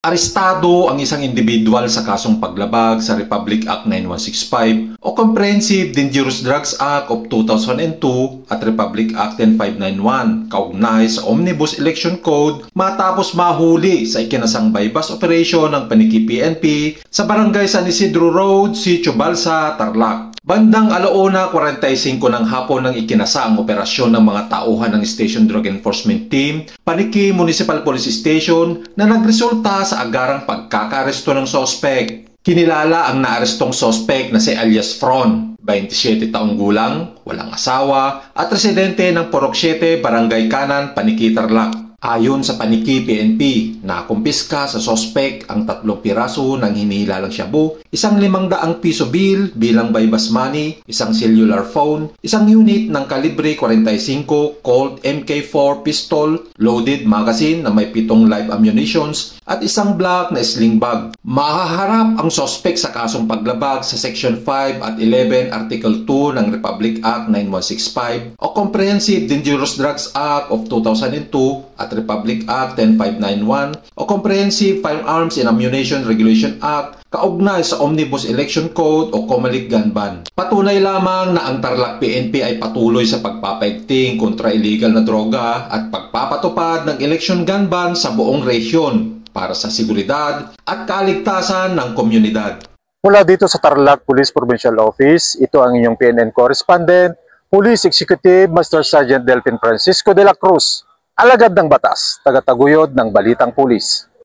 Arestado ang isang individual sa kasong paglabag sa Republic Act 9165 o Comprehensive Dangerous Drugs Act of 2002 at Republic Act 10591 kaugnay sa Omnibus Election Code matapos mahuli sa ikinasang bypass operation ng Paniki PNP sa Barangay San Isidro Road, Sitio Balsa, Tarlac. Bandang 1:45 ng hapon nang ikinasa ang operasyon ng mga tauhan ng Station Drug Enforcement Team, Paniki Municipal Police Station na nagresulta sa agarang pagkakaaresto ng sospek. Kinilala ang naarestong sospek na si alias Fron, 27 taong gulang, walang asawa at residente ng Purok 7, Barangay Kanan, Paniki, Tarlac. Ayon sa Paniki PNP, nakumpiska sa sospek ang 3 piraso ng hinihilalang shabu, isang 500 piso bill bilang bypass money, isang cellular phone, isang unit ng kalibre 45 Colt MK4 pistol, loaded magazine na may 7 live ammunitions, at isang black na sling bag. Mahaharap ang sospek sa kasong paglabag sa Section 5 at 11 Article 2 ng Republic Act 9165 o Comprehensive Dangerous Drugs Act of 2002 at Republic Act 10591 o Comprehensive Firearms and Ammunition Regulation Act kaugnay sa Omnibus Election Code o Comelec Gun Ban. Patunay lamang na ang Tarlac PNP ay patuloy sa pagpapaigting kontra illegal na droga at pagpapatupad ng election gun ban sa buong rehiyon para sa seguridad at kaligtasan ng komunidad. Mula dito sa Tarlac Police Provincial Office, ito ang inyong PNN Correspondent, Police Executive Master Sergeant Delphin Francisco de la Cruz, alagad ng batas, tagataguyod ng Balitang Pulis.